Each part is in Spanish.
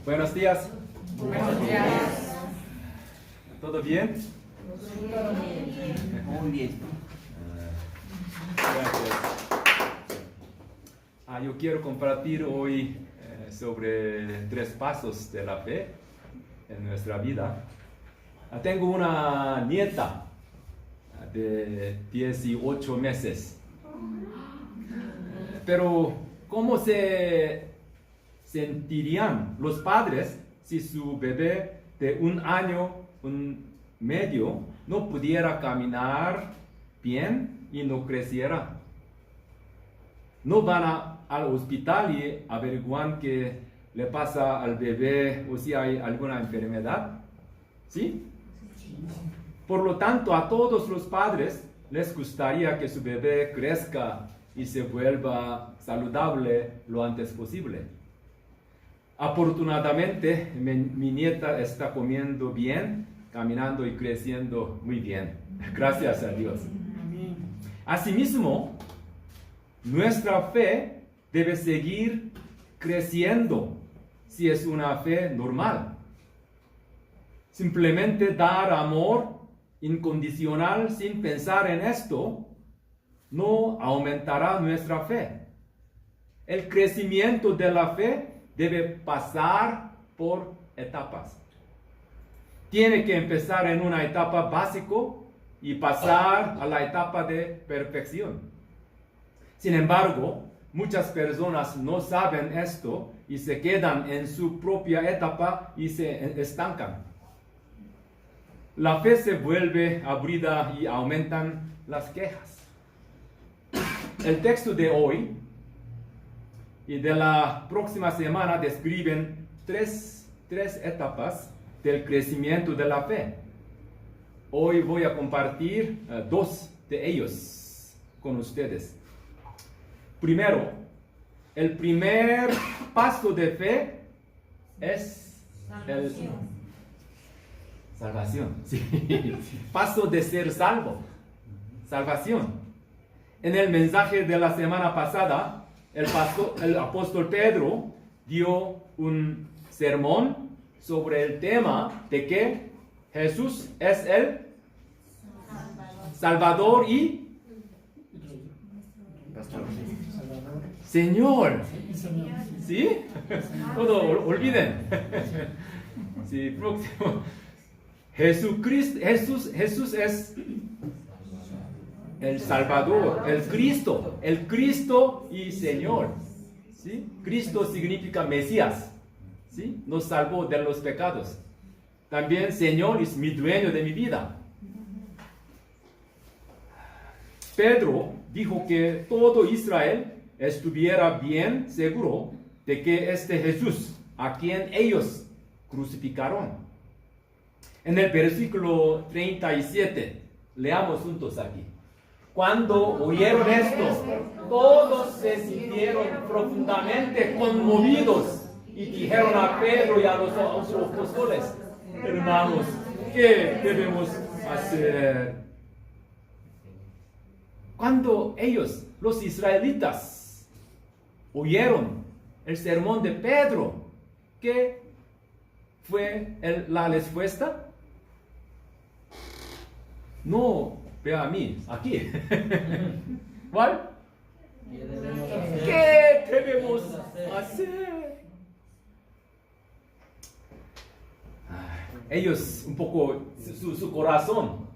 Buenos días. Buenos días. ¿Todo bien? Muy bien. Gracias. Yo quiero compartir hoy sobre 3 pasos de la fe en nuestra vida. Tengo una nieta de 18 meses. Pero, ¿cómo se sentirían los padres si su bebé de 1 año, 1 medio, no pudiera caminar bien y no creciera? No van al hospital y averiguan qué le pasa al bebé o si hay alguna enfermedad. ¿Sí? Por lo tanto, a todos los padres les gustaría que su bebé crezca y se vuelva saludable lo antes posible. Afortunadamente, mi nieta está comiendo bien, caminando y creciendo muy bien. Gracias a Dios. Asimismo, nuestra fe debe seguir creciendo si es una fe normal. Simplemente dar amor incondicional sin pensar en esto no aumentará nuestra fe. El crecimiento de la fe debe pasar por etapas. Tiene que empezar en una etapa básica y pasar a la etapa de perfección. Sin embargo, muchas personas no saben esto y se quedan en su propia etapa y se estancan. La fe se vuelve aburrida y aumentan las quejas. El texto de hoy y de la próxima semana describen tres etapas del crecimiento de la fe. Hoy voy a compartir 2 de ellos con ustedes. Primero, el primer paso de fe es salvación. Sí. Paso de ser salvo. Salvación. En el mensaje de la semana pasada, el apóstol Pedro dio un sermón sobre el tema de que Jesús es el Salvador y Señor. ¿Sí? Todo olviden. Sí, próximo. Jesús es el Salvador, el Cristo y Señor. ¿Sí? Cristo significa Mesías. ¿Sí? Nos salvó de los pecados. También Señor es mi dueño de mi vida. Pedro dijo que todo Israel estuviera bien seguro de que este Jesús, a quien ellos crucificaron. En el versículo 37, leamos juntos aquí. Cuando oyeron esto, todos se sintieron profundamente conmovidos y dijeron a Pedro y a los apóstoles: hermanos, ¿qué debemos hacer? Cuando ellos, los israelitas, oyeron el sermón de Pedro, ¿qué fue la respuesta? No, vea a mí, aquí. ¿Cuál? ¿Qué debemos hacer? Ellos, un poco, su corazón,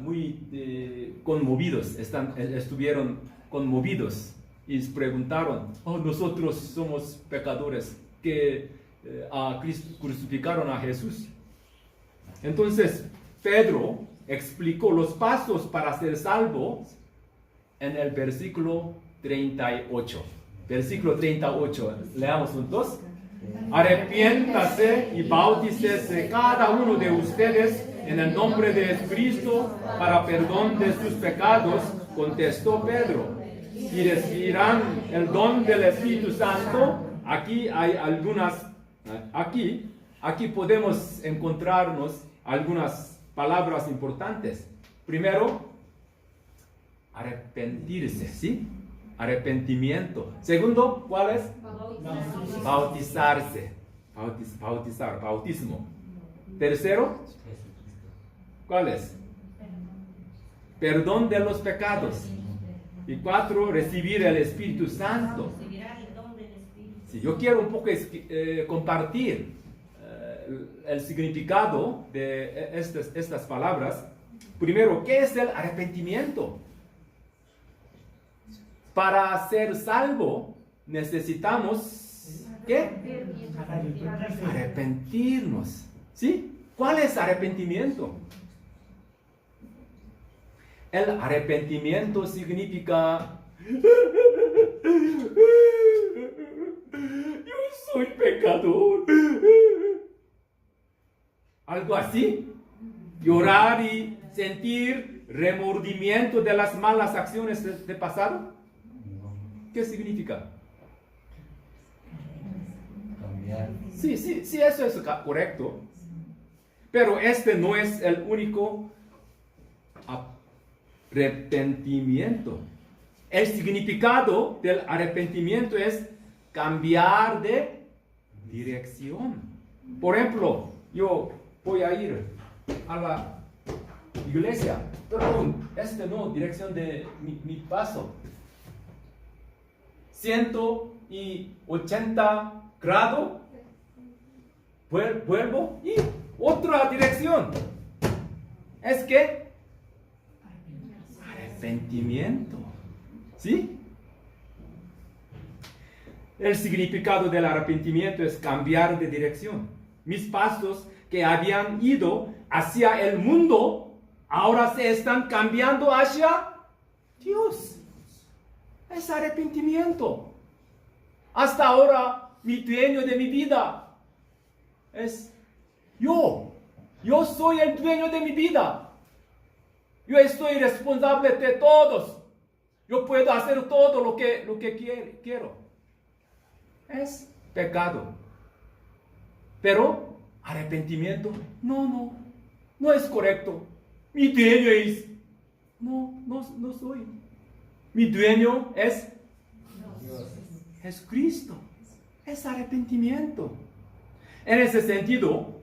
muy conmovidos, estuvieron conmovidos y preguntaron: nosotros somos pecadores que crucificaron a Jesús. Entonces, Pedro explicó los pasos para ser salvos en el versículo 38. Versículo 38, leamos juntos. Arrepiéntase y bautícese cada uno de ustedes en el nombre de Cristo para perdón de sus pecados, contestó Pedro, y recibirán el don del Espíritu Santo. Aquí hay algunas, aquí podemos encontrarnos algunas palabras importantes. Primero, arrepentirse, ¿sí? Arrepentimiento. Segundo, ¿cuál es? Bautizarse. bautizar, bautismo. Tercero, ¿cuál es? Perdón de los pecados. Y 4, recibir el Espíritu Santo. Si yo quiero un poco compartir el significado de estas palabras, primero, ¿qué es el arrepentimiento? Para ser salvo necesitamos, ¿qué? Arrepentirnos. ¿Sí? ¿Cuál es arrepentimiento? El arrepentimiento significa yo soy pecador. Algo así. Llorar y sentir remordimiento de las malas acciones de pasado. ¿Qué significa? Sí, eso es correcto. Pero este no es el único arrepentimiento. El significado del arrepentimiento es cambiar de dirección. Por ejemplo, yo voy a ir a la iglesia, pero no, dirección de mi paso. 180 grados, vuelvo y otra dirección. Es que arrepentimiento. ¿Sí? El significado del arrepentimiento es cambiar de dirección. Mis pasos que habían ido hacia el mundo, ahora se están cambiando hacia Dios. Es arrepentimiento. Hasta ahora, mi dueño de mi vida es yo. Yo soy el dueño de mi vida. Yo estoy responsable de todos. Yo puedo hacer todo lo que quiero. Es pecado. Pero arrepentimiento, no es correcto. Mi dueño es, no soy. Mi dueño es Dios. Es Cristo. Es arrepentimiento. En ese sentido,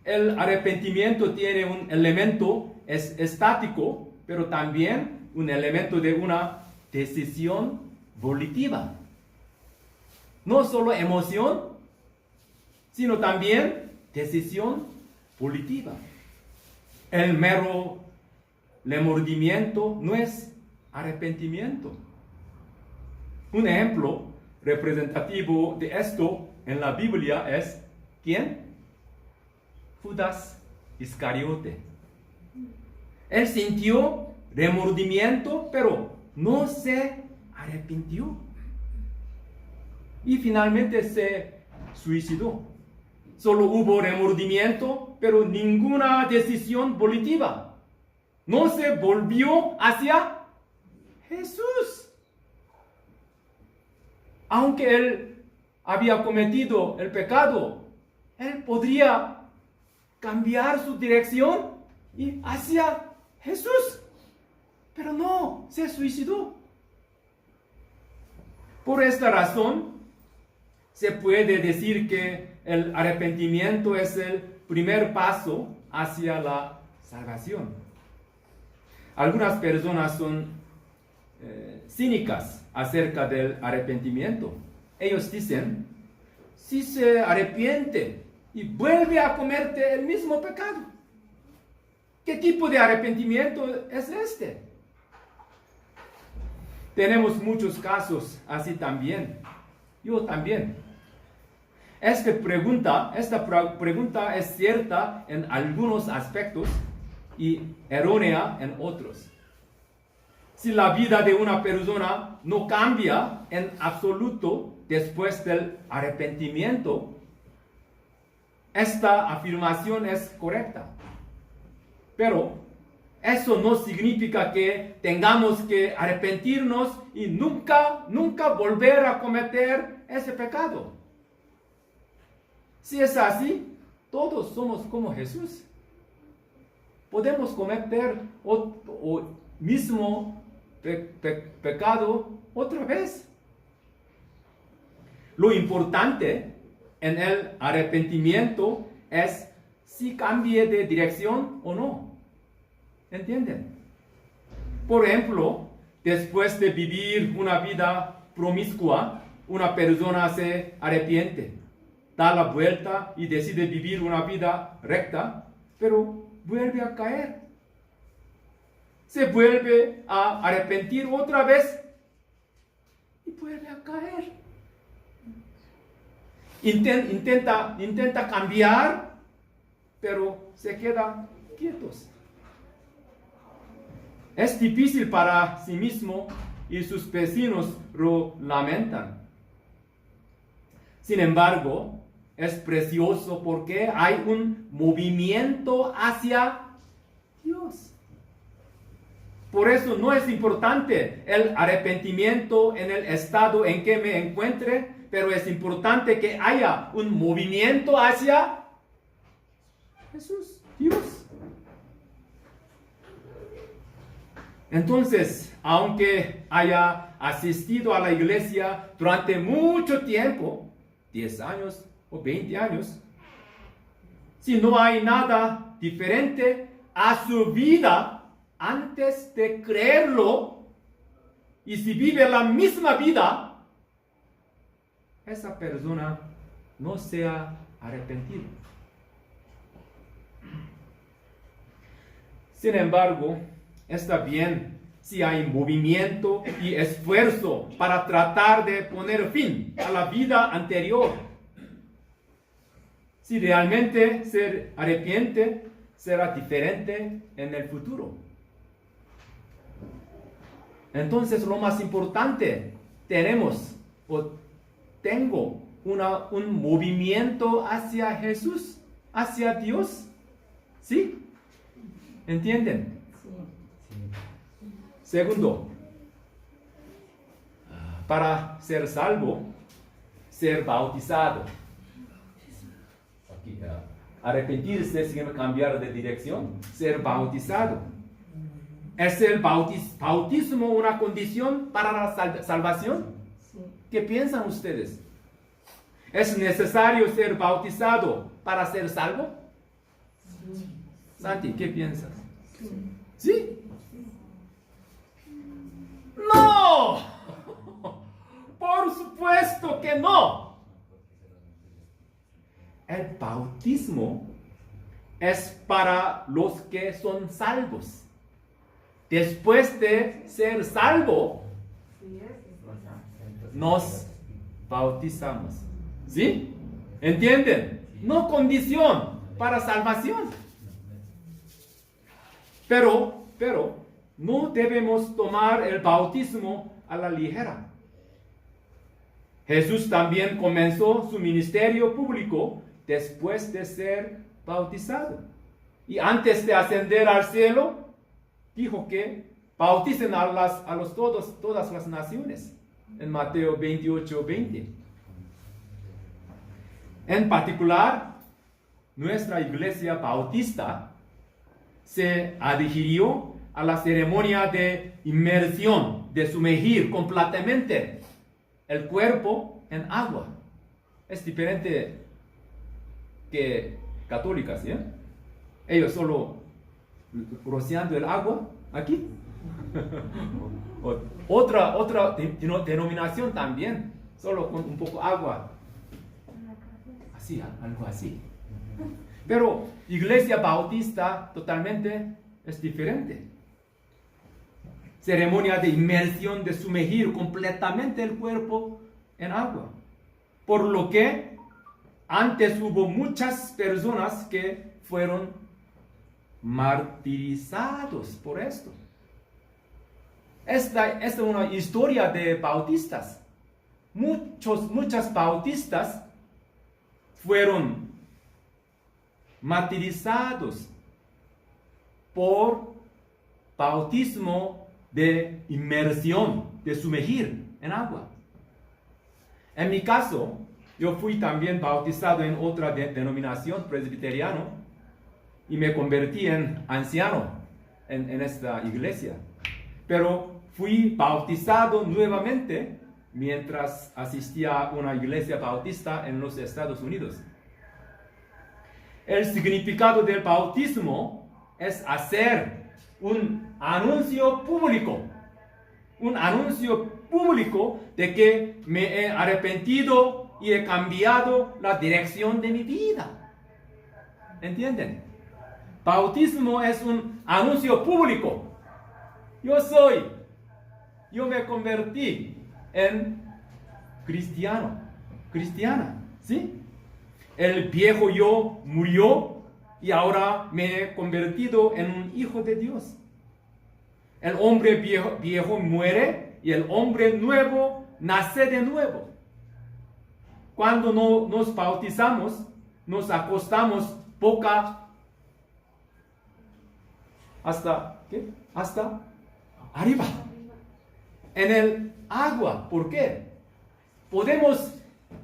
el arrepentimiento tiene un elemento estático, pero también un elemento de una decisión volitiva. No solo emoción, sino también decisión volitiva. El mero remordimiento no es arrepentimiento. Un ejemplo representativo de esto en la Biblia es ¿quién? Judas Iscariote. Él sintió remordimiento, pero no se arrepintió. Y finalmente se suicidó. Solo hubo remordimiento, pero ninguna decisión volitiva. No se volvió hacia Jesús. Aunque él había cometido el pecado, él podría cambiar su dirección y hacia Jesús. Pero no, se suicidó. Por esta razón, se puede decir que el arrepentimiento es el primer paso hacia la salvación. Algunas personas son cínicas acerca del arrepentimiento. Ellos dicen, si se arrepiente y vuelve a cometer el mismo pecado, ¿qué tipo de arrepentimiento es este? Tenemos muchos casos así también. Yo también. Esta pregunta es cierta en algunos aspectos y errónea en otros. Si la vida de una persona no cambia en absoluto después del arrepentimiento, esta afirmación es correcta. Pero eso no significa que tengamos que arrepentirnos y nunca volver a cometer ese pecado. Si es así, todos somos como Jesús. Podemos cometer o mismo pecado otra vez. Lo importante en el arrepentimiento es si cambie de dirección o no. ¿Entienden? Por ejemplo, después de vivir una vida promiscua, una persona se arrepiente, da la vuelta y decide vivir una vida recta, pero vuelve a caer. Se vuelve a arrepentir otra vez y vuelve a caer. Intenta cambiar, pero se quedan quietos. Es difícil para sí mismo y sus vecinos lo lamentan. Sin embargo, es precioso porque hay un movimiento hacia Dios. Por eso no es importante el arrepentimiento en el estado en que me encuentre, pero es importante que haya un movimiento hacia Jesús, Dios. Entonces, aunque haya asistido a la iglesia durante mucho tiempo, 10 años o 20 años, si no hay nada diferente a su vida antes de creerlo, y si vive la misma vida, esa persona no se ha arrepentido. Sin embargo, está bien si hay movimiento y esfuerzo para tratar de poner fin a la vida anterior. Si realmente se arrepiente, será diferente en el futuro. Entonces, lo más importante, tengo un movimiento hacia Jesús, hacia Dios. ¿Sí? ¿Entienden? Segundo, para ser salvo, ser bautizado. Aquí, arrepentirse significa cambiar de dirección, ser bautizado. ¿Es el bautismo una condición para la salvación? ¿Qué piensan ustedes? ¿Es necesario ser bautizado para ser salvo? Santi, ¿qué piensas? ¿Sí? ¡No! Por supuesto que no. El bautismo es para los que son salvos. Después de ser salvo, nos bautizamos. ¿Sí? ¿Entienden? No condición para salvación. Pero no debemos tomar el bautismo a la ligera. Jesús también comenzó su ministerio público después de ser bautizado. Y antes de ascender al cielo, dijo que bauticen todas las naciones. En Mateo 28:20. En particular, nuestra iglesia bautista se adhirió a la ceremonia de inmersión, de sumergir completamente el cuerpo en agua. Es diferente que católicas, ¿sí? Ellos solo rociando el agua aquí. Otra denominación también, solo con un poco agua. Así, algo así. Pero iglesia bautista totalmente es diferente. Ceremonia de inmersión, de sumergir completamente el cuerpo en agua. Por lo que antes hubo muchas personas que fueron martirizados por esto. Esta es una historia de bautistas. Muchas bautistas fueron martirizados por bautismo de inmersión, de sumergir en agua. En mi caso, yo fui también bautizado en otra denominación presbiteriano y me convertí en anciano en esta iglesia. Pero fui bautizado nuevamente mientras asistía a una iglesia bautista en los Estados Unidos. El significado del bautismo es hacer un anuncio público de que me he arrepentido y he cambiado la dirección de mi vida. ¿Entienden? Bautismo es un anuncio público. Yo me convertí en cristiana, ¿sí? El viejo yo murió y ahora me he convertido en un hijo de Dios. El hombre viejo muere y el hombre nuevo nace de nuevo. Cuando nos bautizamos, nos acostamos boca hasta arriba, en el agua. ¿Por qué? Podemos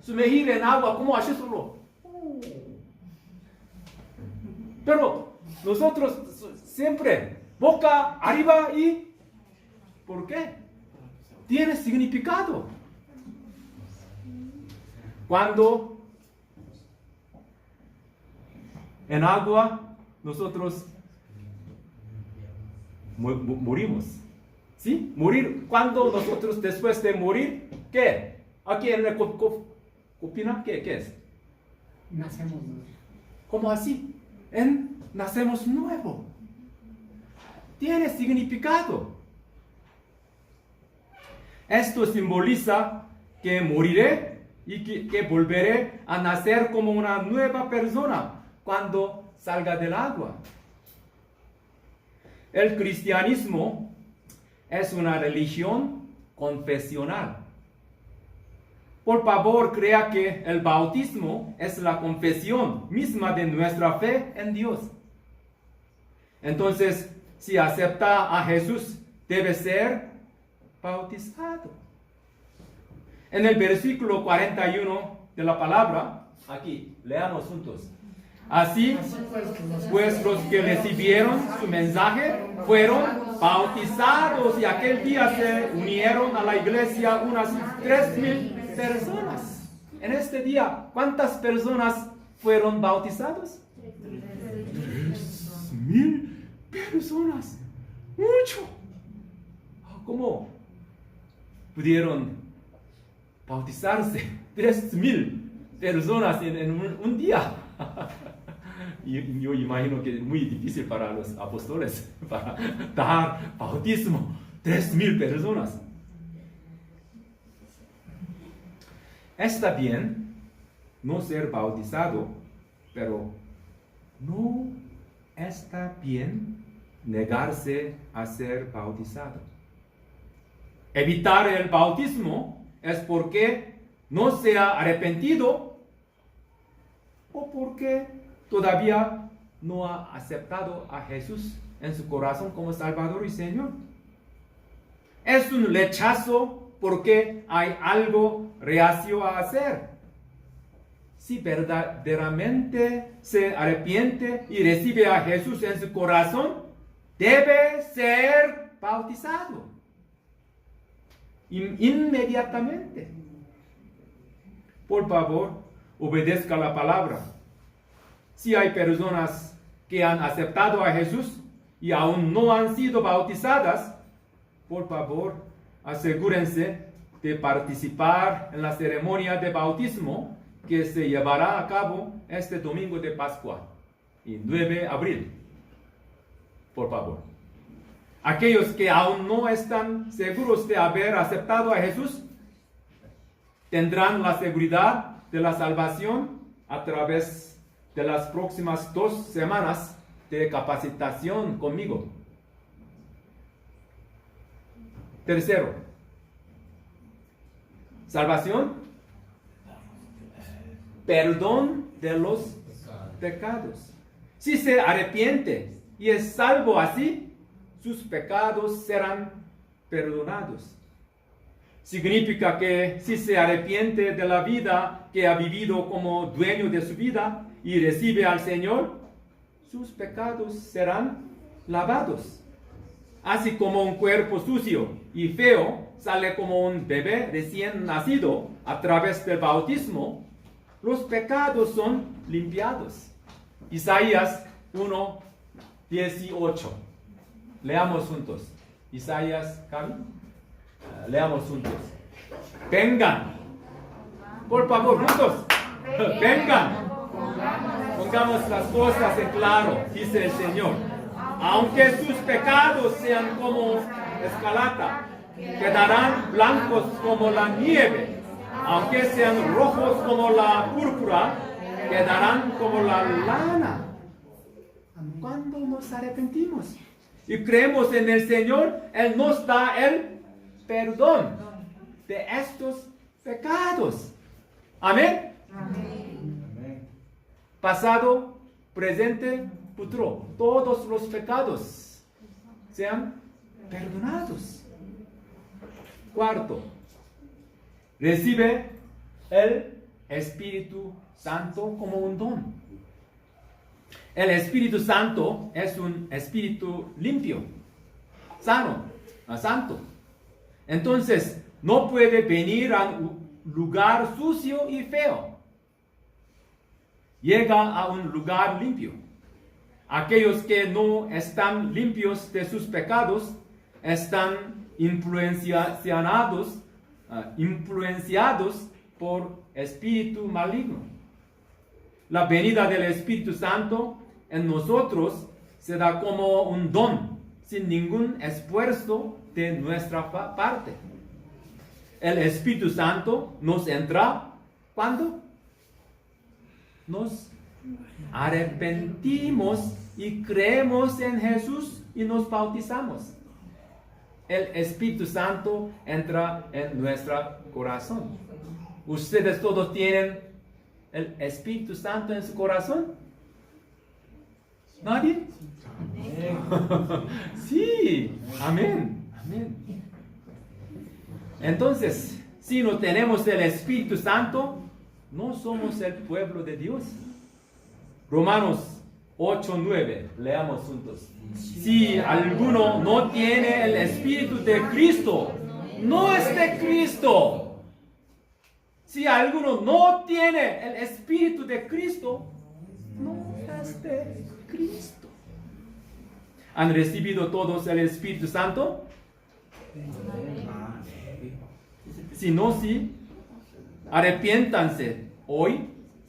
sumergir en agua como así solo. Pero nosotros siempre boca arriba y ¿por qué? Tiene significado. Cuando en agua nosotros morimos. ¿Sí? Morir. Cuando nosotros después de morir, ¿qué? Aquí en la copina, ¿qué es? Nacemos. ¿Cómo así? Nacemos nuevo. Tiene significado. Esto simboliza que moriré y que volveré a nacer como una nueva persona cuando salga del agua. El cristianismo es una religión confesional. Por favor, crea que el bautismo es la confesión misma de nuestra fe en Dios. Entonces, si acepta a Jesús, debe ser bautizado. En el versículo 41 de la palabra, aquí, leamos juntos. Así, pues los que recibieron su mensaje fueron bautizados y aquel día se unieron a la iglesia unas 3,000 personas. En este día, ¿cuántas personas fueron bautizadas? 3,000 personas. Mucho. ¿Cómo pudieron bautizarse 3,000 personas en un día? Yo imagino que es muy difícil para los apóstoles para dar bautismo 3,000 personas. Está bien no ser bautizado, pero no está bien negarse a ser bautizado. Evitar el bautismo es porque no se ha arrepentido o porque todavía no ha aceptado a Jesús en su corazón como Salvador y Señor. Es un rechazo porque hay algo reacio a hacer. Si verdaderamente se arrepiente y recibe a Jesús en su corazón, debe ser bautizado inmediatamente. Por favor, obedezca la palabra. Si hay personas que han aceptado a Jesús y aún no han sido bautizadas, por favor, asegúrense de participar en la ceremonia de bautismo que se llevará a cabo este domingo de Pascua, el 9 de abril. Por favor. Aquellos que aún no están seguros de haber aceptado a Jesús, tendrán la seguridad de la salvación a través de las próximas 2 semanas de capacitación conmigo. Tercero, salvación, perdón de los pecados. Si se arrepiente y es salvo así, sus pecados serán perdonados. Significa que si se arrepiente de la vida que ha vivido como dueño de su vida y recibe al Señor, sus pecados serán lavados. Así como un cuerpo sucio y feo sale como un bebé recién nacido a través del bautismo, los pecados son limpiados. Isaías 1:18. Leamos juntos. Isaías, Cami. Leamos juntos. Vengan. Por favor, juntos. Vengan. Pongamos las cosas en claro, dice el Señor. Aunque sus pecados sean como escarlata, quedarán blancos como la nieve. Aunque sean rojos como la púrpura, quedarán como la lana. Cuando nos arrepentimos y creemos en el Señor, Él nos da el perdón de estos pecados. Amén. Pasado, presente, futuro. Todos los pecados sean perdonados. Cuarto, recibe el Espíritu Santo como un don. El Espíritu Santo es un espíritu limpio, sano, santo. Entonces, no puede venir a un lugar sucio y feo. Llega a un lugar limpio. Aquellos que no están limpios de sus pecados están influenciados por espíritu maligno. La venida del Espíritu Santo en nosotros se da como un don, sin ningún esfuerzo de nuestra parte. El Espíritu Santo nos entra cuando nos arrepentimos y creemos en Jesús y nos bautizamos. El Espíritu Santo entra en nuestro corazón. ¿Ustedes todos tienen el Espíritu Santo en su corazón? ¿Nadie? Sí, amén, amén. Entonces, si no tenemos el Espíritu Santo, no somos el pueblo de Dios. Romanos 8:9, leamos juntos. Si alguno no tiene el Espíritu de Cristo, no es de Cristo. Si alguno no tiene el Espíritu de Cristo, no es de Cristo. ¿Han recibido todos el Espíritu Santo? Si no, sí, arrepiéntanse hoy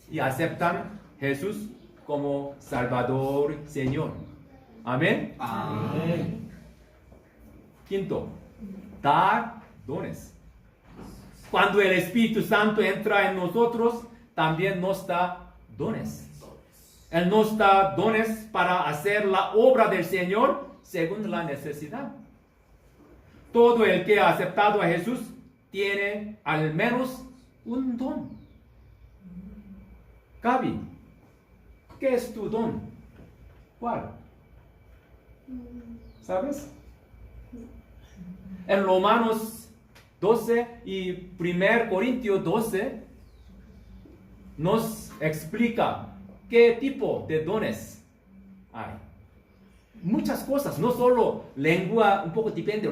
y aceptan Jesús como Salvador, Señor. Amén. Amén. Quinto, dar dones. Cuando el Espíritu Santo entra en nosotros, también nos da dones. Él nos da dones para hacer la obra del Señor según la necesidad. Todo el que ha aceptado a Jesús tiene al menos un don. Gaby, ¿qué es tu don? ¿Cuál? ¿Sabes? En Romanos 12 y 1 Corintios 12 nos explica qué tipo de dones hay. Muchas cosas, no solo lengua, un poco depende.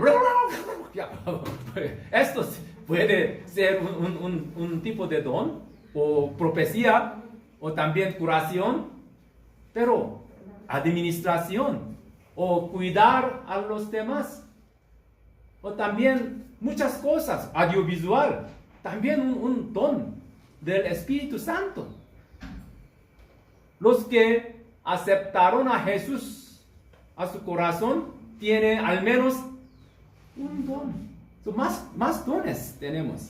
Esto puede ser un tipo de don, o profecía, o también curación, pero administración, o cuidar a los demás, o también muchas cosas, audiovisual, también un don del Espíritu Santo. Los que aceptaron a Jesús a su corazón tienen al menos un don. Más dones tenemos.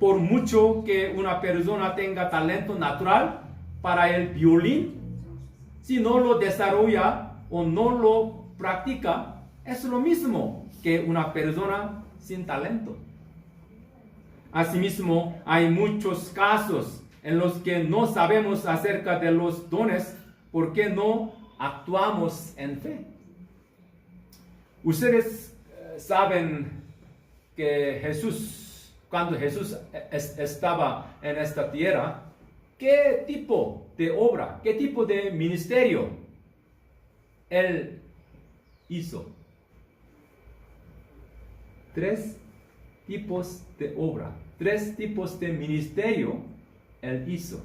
Por mucho que una persona tenga talento natural para el violín, si no lo desarrolla o no lo practica, es lo mismo que una persona sin talento. Asimismo, hay muchos casos en los que no sabemos acerca de los dones porque no actuamos en fe. Ustedes saben que cuando Jesús estaba en esta tierra, ¿qué tipo de obra, qué tipo de ministerio Él hizo 3 tipos de obra, 3 tipos de ministerio. Él hizo.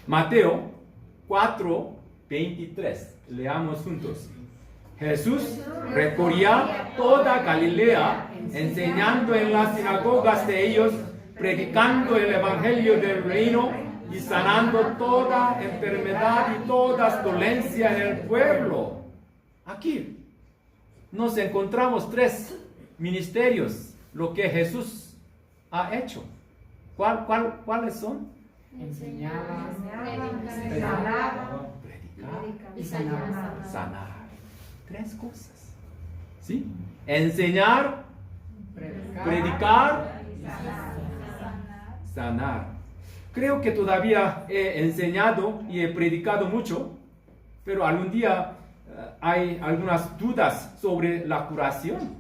Mateo 4:23. Leamos juntos. Jesús recorría toda Galilea, enseñando en las sinagogas de ellos, predicando el evangelio del reino y sanando toda enfermedad y toda dolencia en el pueblo. Aquí nos encontramos 3 ministerios, lo que Jesús ha hecho. ¿Cuáles son? Enseñar, Sanar Predicar y sanar. sanar. 3 cosas. ¿Sí? Enseñar, predicar, sanar. Creo que todavía he enseñado y he predicado mucho, pero algún día hay algunas dudas sobre la curación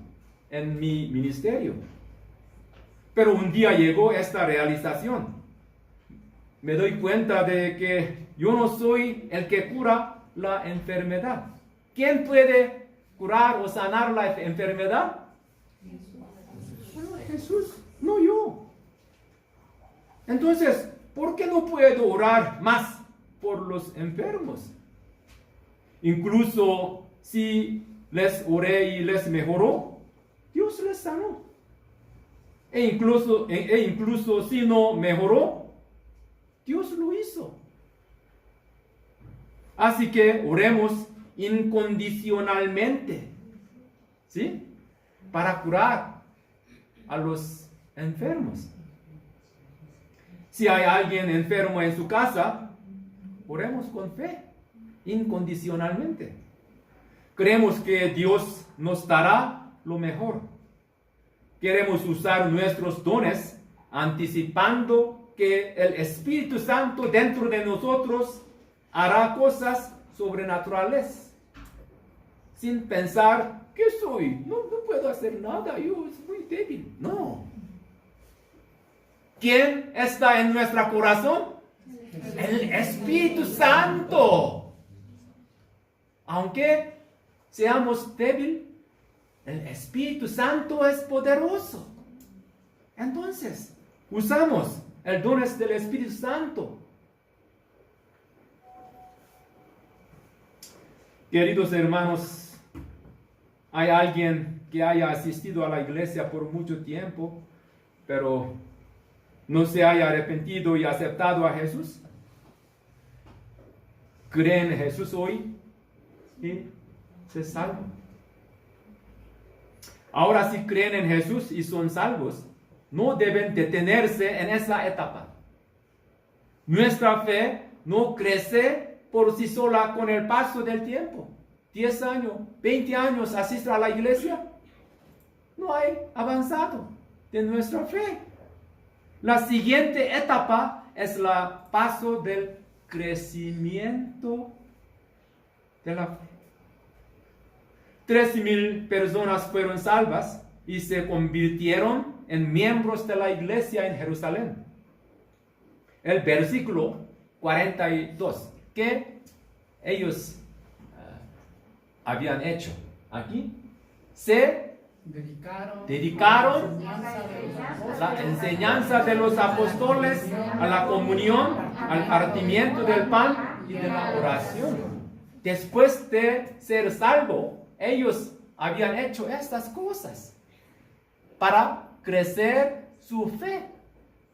en mi ministerio. Pero un día llegó esta realización. Me doy cuenta de que yo no soy el que cura la enfermedad. ¿Quién puede curar o sanar la enfermedad? Jesús, no yo. Entonces, ¿por qué no puedo orar más por los enfermos? Incluso si les oré y les mejoró, Dios les sanó. E incluso si no mejoró, Dios lo hizo. Así que oremos incondicionalmente, ¿sí? Para curar a los enfermos. Si hay alguien enfermo en su casa, oremos con fe, incondicionalmente. Creemos que Dios nos dará lo mejor. Queremos usar nuestros dones anticipando que el Espíritu Santo dentro de nosotros hará cosas sobrenaturales. Sin pensar, ¿qué soy? No puedo hacer nada, yo soy muy débil. No. ¿Quién está en nuestro corazón? El Espíritu Santo. Aunque seamos débiles, el Espíritu Santo es poderoso. Entonces, usamos el don del Espíritu Santo. Queridos hermanos, hay alguien que haya asistido a la iglesia por mucho tiempo, pero no se haya arrepentido y aceptado a Jesús. ¿Creen en Jesús hoy? Y se salvan. Ahora, si creen en Jesús y son salvos, no deben detenerse en esa etapa. Nuestra fe no crece por sí sola con el paso del tiempo. 10 años, 20 años asistir a la iglesia, no hay avanzado de nuestra fe. La siguiente etapa es el paso del crecimiento de la fe. 13,000 personas fueron salvas y se convirtieron en miembros de la iglesia en Jerusalén. El versículo 42, que ellos habían hecho aquí, se dedicaron a la enseñanza de los apóstoles, a la comunión, al partimiento del pan y de la oración. Después de ser salvo, ellos habían hecho estas cosas para crecer su fe.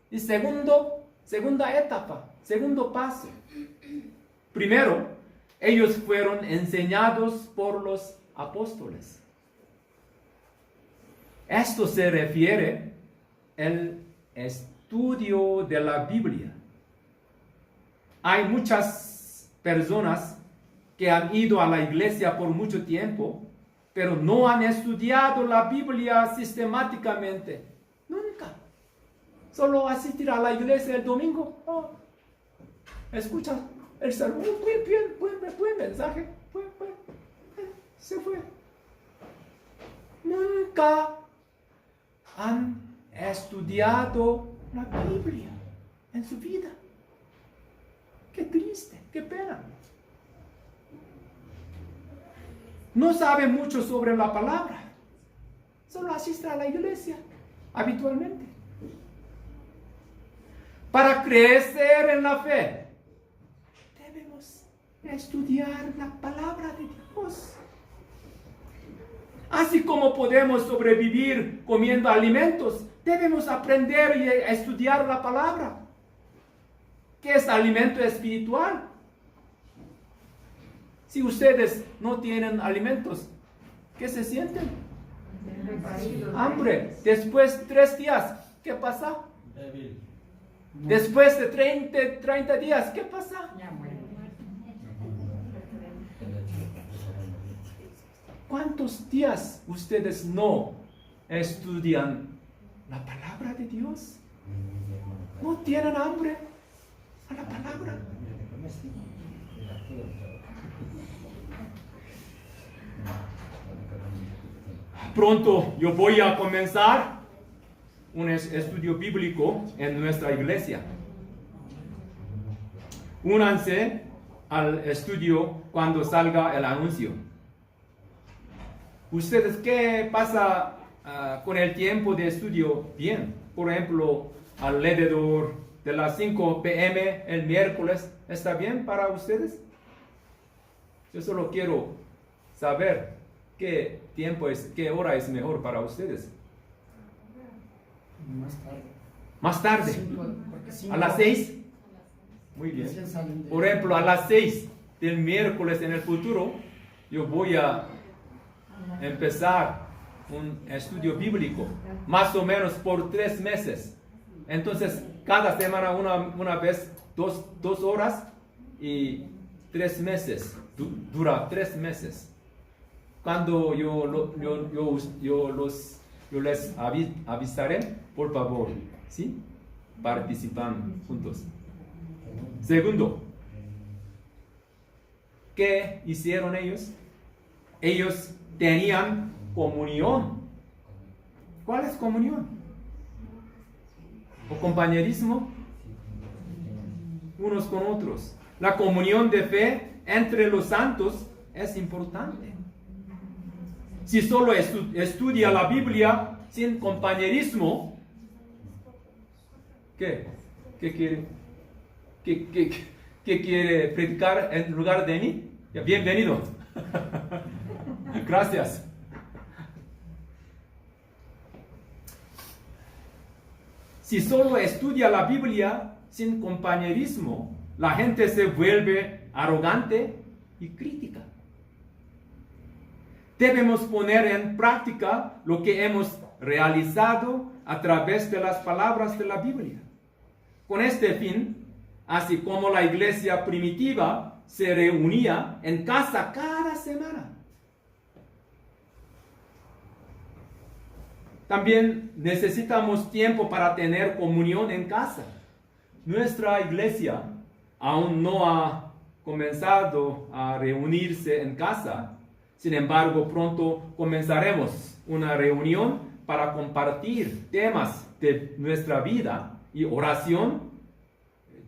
Y segunda etapa, segundo paso. Primero, ellos fueron enseñados por los apóstoles. Esto se refiere al estudio de la Biblia. Hay muchas personas que han ido a la iglesia por mucho tiempo, pero no han estudiado la Biblia sistemáticamente. Nunca. Solo asistir a la iglesia el domingo. Escucha el sermón, buen mensaje. Se fue. Nunca han estudiado la Biblia en su vida. Qué triste, qué pena. no sabe mucho sobre la palabra. Solo asiste a la iglesia habitualmente. Para crecer en la fe, debemos estudiar la palabra de Dios. Así como podemos sobrevivir comiendo alimentos, debemos aprender y estudiar la palabra, que es alimento espiritual. Si ustedes no tienen alimentos, ¿qué se sienten? Hambre. Después de 3 días, ¿qué pasa? Después de 30 días, ¿qué pasa? ¿Cuántos días ustedes no estudian la palabra de Dios? ¿No tienen hambre a la palabra? Pronto yo voy a comenzar un estudio bíblico en nuestra iglesia. Únanse al estudio cuando salga el anuncio. ¿Ustedes qué pasa con el tiempo de estudio? Bien, por ejemplo, alrededor de las 5 p.m. el miércoles, ¿está bien para ustedes? Yo solo quiero saber qué tiempo es, qué hora es mejor para ustedes. Más tarde. ¿A las 6? Muy bien. Por ejemplo, a las 6 del miércoles en el futuro, yo voy a empezar un estudio bíblico, más o menos por 3 meses. Entonces, cada semana una vez, 2 horas y 3 meses. Dura 3 meses. Cuando yo les avisaré, por favor, ¿sí? Participan juntos. Segundo, ¿qué hicieron ellos? Ellos tenían comunión. ¿Cuál es comunión? ¿O compañerismo? Unos con otros. La comunión de fe entre los santos es importante. Si solo estudia la Biblia sin compañerismo, ¿qué quiere? ¿Qué quiere predicar en lugar de mí? Ya, bienvenido. Gracias. Si solo estudia la Biblia sin compañerismo, la gente se vuelve arrogante y crítica. Debemos poner en práctica lo que hemos realizado a través de las palabras de la Biblia. Con este fin, así como la iglesia primitiva se reunía en casa cada semana, también necesitamos tiempo para tener comunión en casa. Nuestra iglesia aún no ha comenzado a reunirse en casa. Sin embargo, pronto comenzaremos una reunión para compartir temas de nuestra vida y oración,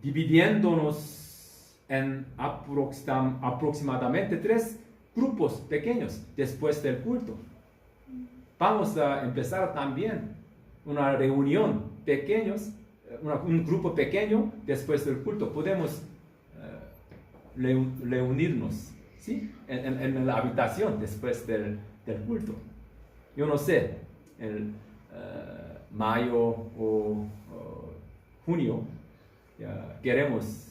dividiéndonos en aproximadamente 3 grupos pequeños después del culto. Vamos a empezar también una reunión pequeños, un grupo pequeño después del culto. Podemos reunirnos, ¿sí? En la habitación después del culto. Yo no sé, el mayo o junio ya queremos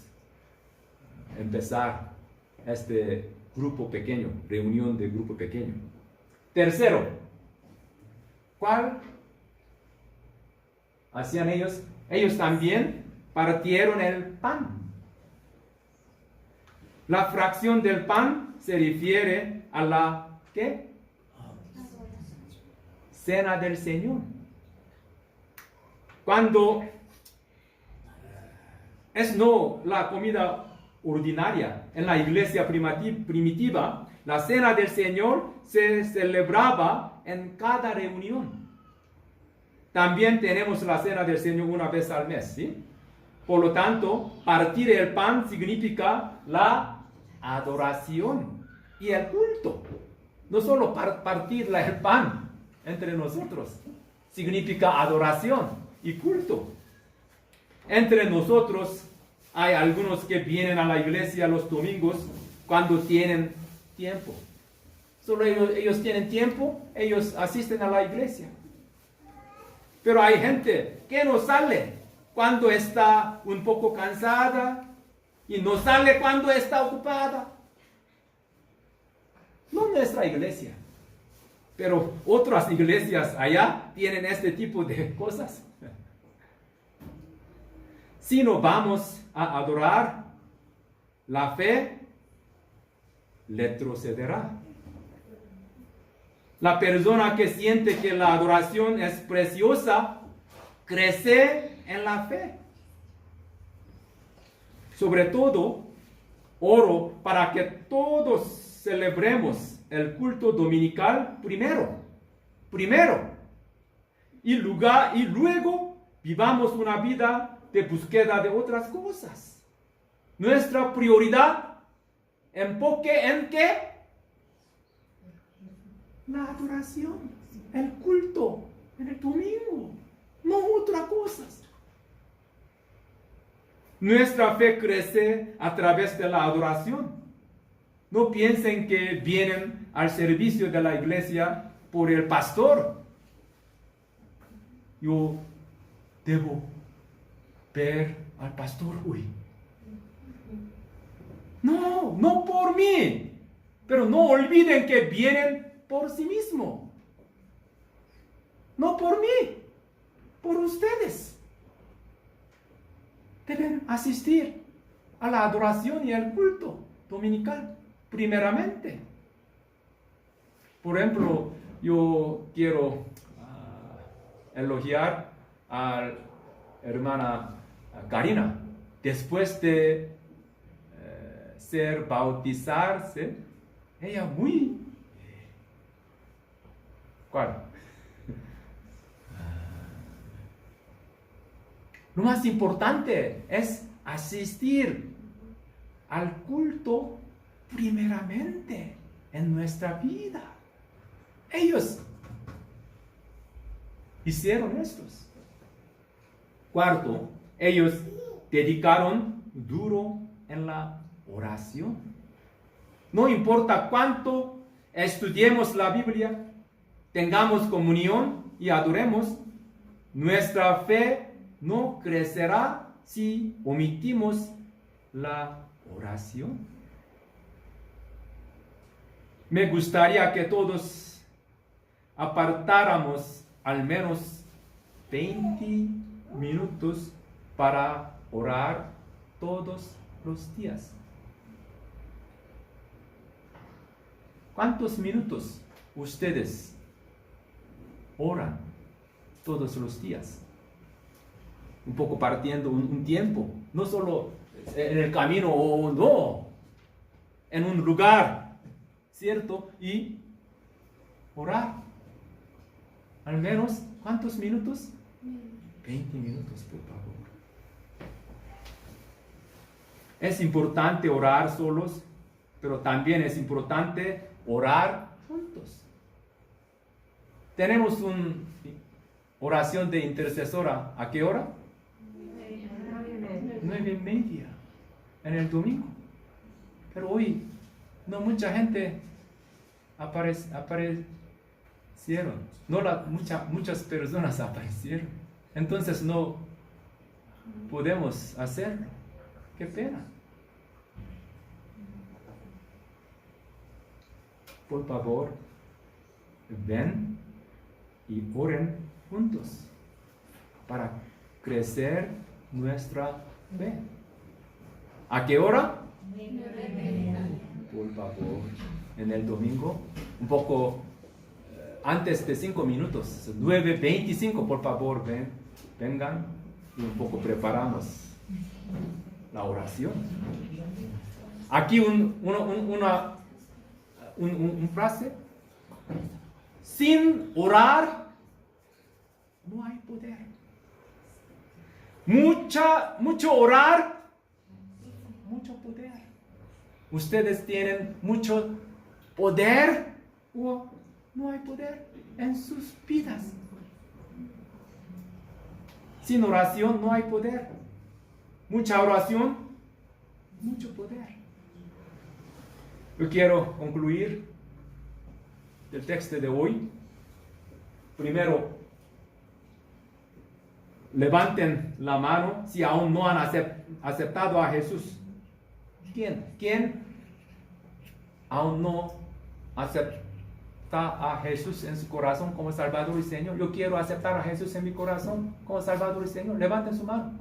empezar este grupo pequeño, reunión de grupo pequeño. Tercero, ¿cuál hacían ellos? Ellos también partieron el pan. La fracción del pan se refiere a la ¿qué? Cena del Señor. Cuando es no la comida ordinaria en la iglesia primitiva, la cena del Señor se celebraba en cada reunión. También tenemos la cena del Señor una vez al mes, ¿sí? Por lo tanto, partir el pan significa la adoración y el culto. no solo partir el pan entre nosotros, significa adoración y culto. Entre nosotros hay algunos que vienen a la iglesia los domingos cuando tienen tiempo. Solo ellos tienen tiempo, ellos asisten a la iglesia. Pero hay gente que no sale cuando está un poco cansada y no sale cuando está ocupada. No nuestra iglesia, pero otras iglesias allá tienen este tipo de cosas. Si no vamos a adorar, la fe retrocederá. La persona que siente que la adoración es preciosa, crece en la fe. Sobre todo, oro para que todos celebremos el culto dominical primero. Y luego vivamos una vida de búsqueda de otras cosas. Nuestra prioridad, enfoque en qué? La adoración, el culto, en el domingo, no otras cosas. Nuestra fe crece a través de la adoración. No piensen que vienen al servicio de la iglesia por el pastor. Yo debo ver al pastor hoy. No por mí. Pero no olviden que vienen por sí mismo. No por mí, por ustedes. Deben asistir a la adoración y al culto dominical, primeramente. Por ejemplo, yo quiero elogiar a la hermana Karina. Después de bautizarse, ella muy... ¿Cuál? Lo más importante es asistir al culto primeramente en nuestra vida. Ellos hicieron estos. Cuarto, ellos dedicaron duro en la oración. No importa cuánto estudiemos la Biblia, tengamos comunión y adoremos, nuestra fe no crecerá si omitimos la oración. Me gustaría que todos apartáramos al menos 20 minutos para orar todos los días. ¿Cuántos minutos ustedes oran todos los días? Un poco partiendo un tiempo, no solo en el camino o no, en un lugar, ¿cierto? Y orar. Al menos, ¿cuántos minutos? 20 minutos, por favor. Es importante orar solos, pero también es importante orar juntos. Tenemos una oración de intercesora. ¿A qué hora? 9:30 en el domingo. Pero hoy no mucha gente aparecieron. Muchas personas aparecieron. Entonces no podemos hacerlo. Qué pena. Por favor, ven y oren juntos para crecer nuestra fe. ¿A qué hora? Por favor, en el domingo, un poco antes de 5 minutos, 9:25, por favor, vengan y un poco preparamos la oración. Aquí una frase: sin orar no hay poder. Mucho orar, mucho poder. Ustedes tienen mucho poder o no hay poder en sus vidas. Sin oración no hay poder. Mucha oración, mucho poder. Yo quiero concluir el texto de hoy. Primero, levanten la mano si aún no han aceptado a Jesús. ¿Quién aún no acepta a Jesús en su corazón como Salvador y Señor? Yo quiero aceptar a Jesús en mi corazón como Salvador y Señor. Levanten su mano.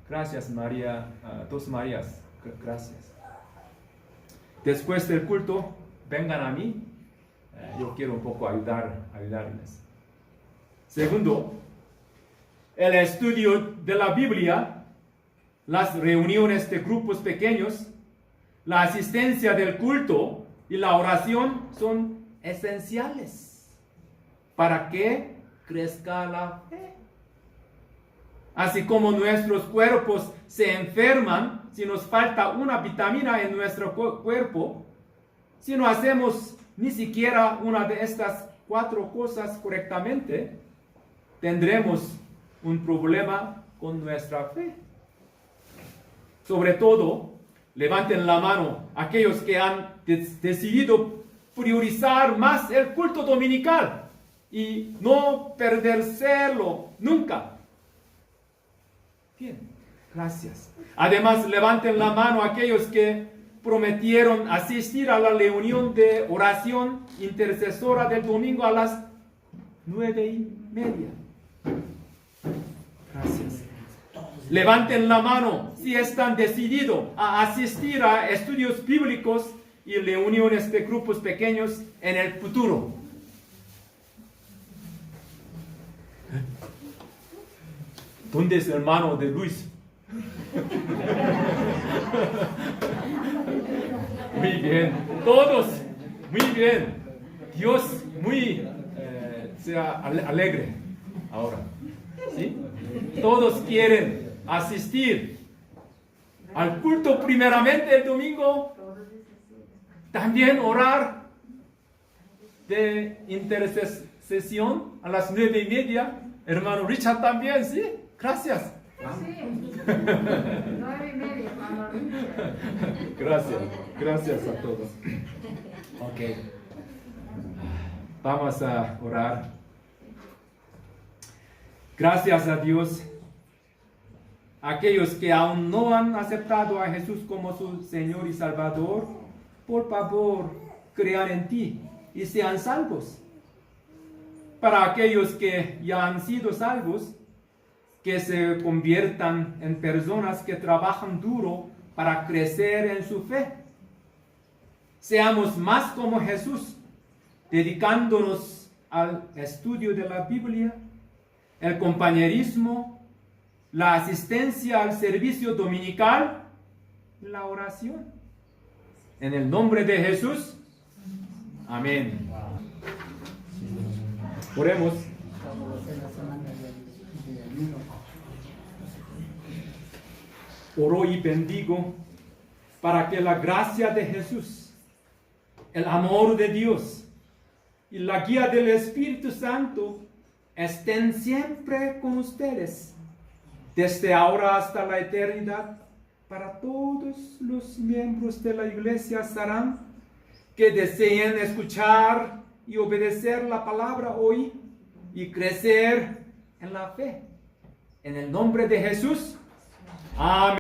Gracias, María, dos Marías. Gracias. Después del culto, vengan a mí. Yo quiero un poco ayudarles. Segundo, el estudio de la Biblia, las reuniones de grupos pequeños, la asistencia del culto y la oración son esenciales para que crezca la fe. Así como nuestros cuerpos se enferman si nos falta una vitamina en nuestro cuerpo, si no hacemos ni siquiera una de estas 4 cosas correctamente, tendremos un problema con nuestra fe. Sobre todo, levanten la mano aquellos que han decidido priorizar más el culto dominical y no perdérselo nunca. Bien, gracias. Además, levanten la mano aquellos que prometieron asistir a la reunión de oración intercesora del domingo a las 9:30. Gracias. Levanten la mano si están decididos a asistir a estudios bíblicos y reuniones de grupos pequeños en el futuro. ¿Dónde es el hermano de Luis? Muy bien, todos, muy bien. Dios sea alegre ahora. ¿Sí? Todos quieren asistir al culto primeramente el domingo, también orar de intercesión a las 9:30. Hermano Richard también, ¿sí? Gracias. Sí, 9:30. Gracias a todos. Ok. Vamos a orar. Gracias a Dios. Aquellos que aún no han aceptado a Jesús como su Señor y Salvador, por favor, crean en ti y sean salvos. Para aquellos que ya han sido salvos, que se conviertan en personas que trabajan duro para crecer en su fe. Seamos más como Jesús, dedicándonos al estudio de la Biblia, el compañerismo, la asistencia al servicio dominical y la oración. En el nombre de Jesús, amén. Oremos. Oro y bendigo para que la gracia de Jesús, el amor de Dios y la guía del Espíritu Santo estén siempre con ustedes, desde ahora hasta la eternidad, para todos los miembros de la Iglesia Sarán que deseen escuchar y obedecer la palabra hoy y crecer en la fe. En el nombre de Jesús. Amén.